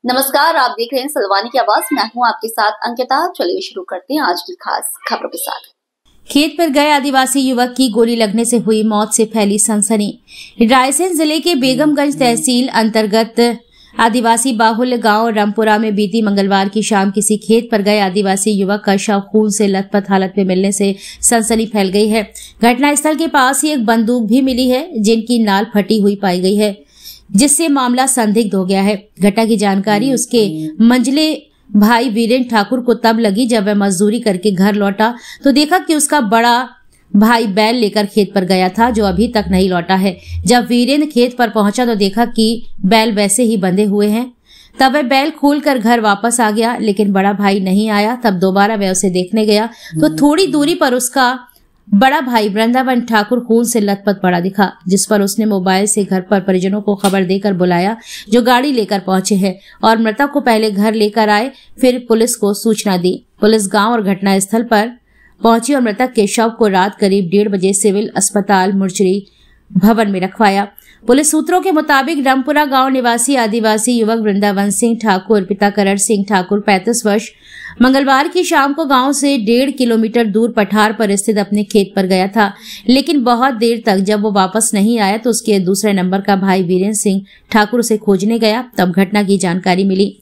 नमस्कार, आप देख रहे हैं सलवानी की आवाज। मैं हूं आपके साथ अंकिता। चलिए शुरू करते हैं आज की खास खबरों के साथ। खेत पर गए आदिवासी युवक की गोली लगने से हुई मौत से फैली सनसनी। रायसेन जिले के बेगमगंज तहसील अंतर्गत आदिवासी बाहुल्य गांव रामपुरा में बीती मंगलवार की शाम किसी खेत पर गए आदिवासी युवक का शव खून से लथपथ हालत में मिलने से सनसनी फैल गई है। घटनास्थल के पास ही एक बंदूक भी मिली है जिनकी नाल फटी हुई पाई गई है, जिससे मामला संदिग्ध हो गया है। घटना की जानकारी उसके मंझले भाई वीरेंद्र ठाकुर को तब लगी जब वह मजदूरी करके घर लौटा तो देखा कि उसका बड़ा भाई बैल लेकर खेत पर गया था, जो अभी तक नहीं लौटा है। जब वीरेंद्र खेत पर पहुंचा तो देखा कि बैल वैसे ही बंधे हुए हैं। तब वह बैल खोलकर घर वापस आ गया, लेकिन बड़ा भाई नहीं आया। तब दोबारा वह उसे देखने गया तो थोड़ी दूरी पर उसका बड़ा भाई वृंदावन ठाकुर खून से लथपथ पड़ा दिखा, जिस पर उसने मोबाइल से घर पर परिजनों को खबर देकर बुलाया, जो गाड़ी लेकर पहुंचे हैं और मृतक को पहले घर लेकर आए, फिर पुलिस को सूचना दी। पुलिस गांव और घटनास्थल पर पहुंची और मृतक के शव को रात करीब 1:30 बजे सिविल अस्पताल मुर्चरी भवन में रखवाया। पुलिस सूत्रों के मुताबिक रामपुरा गांव निवासी आदिवासी युवक वृंदावन सिंह ठाकुर पिता करण सिंह ठाकुर 35 वर्ष मंगलवार की शाम को गांव से 1.5 किलोमीटर दूर पठार पर स्थित अपने खेत पर गया था, लेकिन बहुत देर तक जब वो वापस नहीं आया तो उसके दूसरे नंबर का भाई वीरेंद्र सिंह ठाकुर उसे खोजने गया। तब घटना की जानकारी मिली।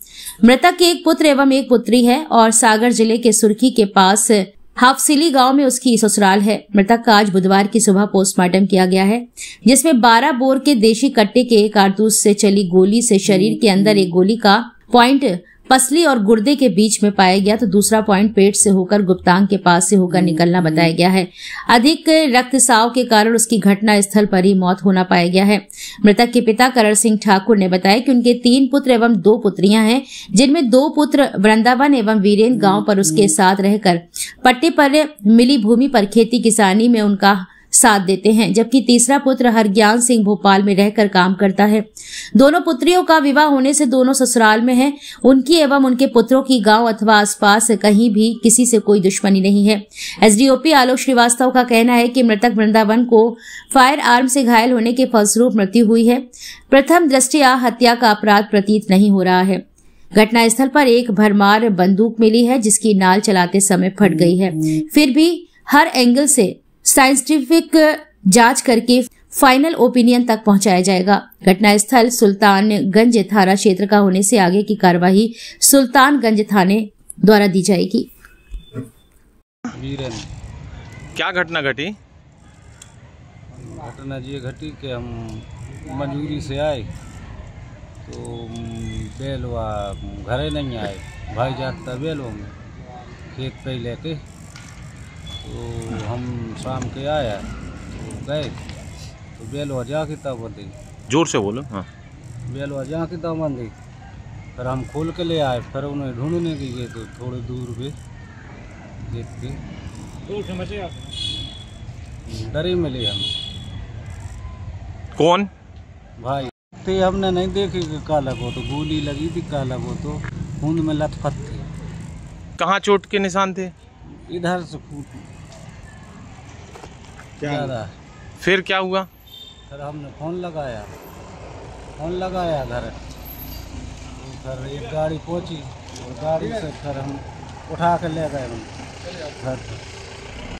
मृतक के एक पुत्र एवं एक पुत्री है और सागर जिले के सुर्खी के पास हाफसिली गांव में उसकी ससुराल है। मृतक का आज बुधवार की सुबह पोस्टमार्टम किया गया है, जिसमें 12 बोर के देशी कट्टे के कारतूस से चली गोली से शरीर के अंदर एक गोली का पॉइंट पसली और गुर्दे के बीच में पाया गया, तो दूसरा पॉइंट पेट से होकर गुप्तांग के पास से होकर निकलना बताया गया है। अधिक रक्तस्राव के कारण उसकी घटना स्थल पर ही मौत होना पाया गया है। मृतक के पिता करण सिंह ठाकुर ने बताया कि उनके 3 पुत्र एवं 2 पुत्रियां हैं, जिनमें 2 पुत्र वृंदावन एवं वीरेंद्र गांव पर उसके साथ रहकर पट्टे पर मिली भूमि पर खेती किसानी में उनका साथ देते हैं, जबकि तीसरा पुत्र हरज्ञान सिंह भोपाल में रहकर काम करता है। दोनों पुत्रियों का विवाह होने से दोनों ससुराल में हैं। उनकी एवं उनके पुत्रों की गांव अथवा आसपास कहीं भी किसी से कोई दुश्मनी नहीं है। एसडीओपी आलोक श्रीवास्तव का कहना है कि मृतक वृंदावन को फायर आर्म से घायल होने के फलस्वरूप मृत्यु हुई है। प्रथम दृष्टया हत्या का अपराध प्रतीत नहीं हो रहा है। घटनास्थल पर एक भरमार बंदूक मिली है, जिसकी नाल चलाते समय फट गई है। फिर भी हर एंगल से साइंटिफिक जांच करके फाइनल ओपिनियन तक पहुंचाया जाएगा। घटनास्थल सुल्तानगंज थाना क्षेत्र का होने से आगे की कार्यवाही सुल्तानगंज थाने द्वारा दी जाएगी। क्या घटना घटी? घटना ये घटी कि हम मजदूरी से आए तो बेलवा घरे नहीं आए, भाई जाता बेलवा में खेत पे लेके, तो हम शाम के आया तो गए तो बेलवा जाके तब बंदी। जोर से बोलो। हाँ, बेलवा जाके तब बंदी। फिर हम खोल के ले आए, फिर उन्हें ढूंढने के गए तो थोड़ी दूर पे खेत के डरे मिले हम। कौन भाई थे, हमने नहीं देखे कि का लगो, तो गोली लगी थी, का लगो तो खून में लथपथ थे। कहाँ चोट के निशान थे? इधर से ज़्यादा। फिर क्या हुआ? फिर हमने फोन लगाया घर, तो फिर एक गाड़ी पहुंची और गाड़ी से फिर हम उठा के ले गए हम घर।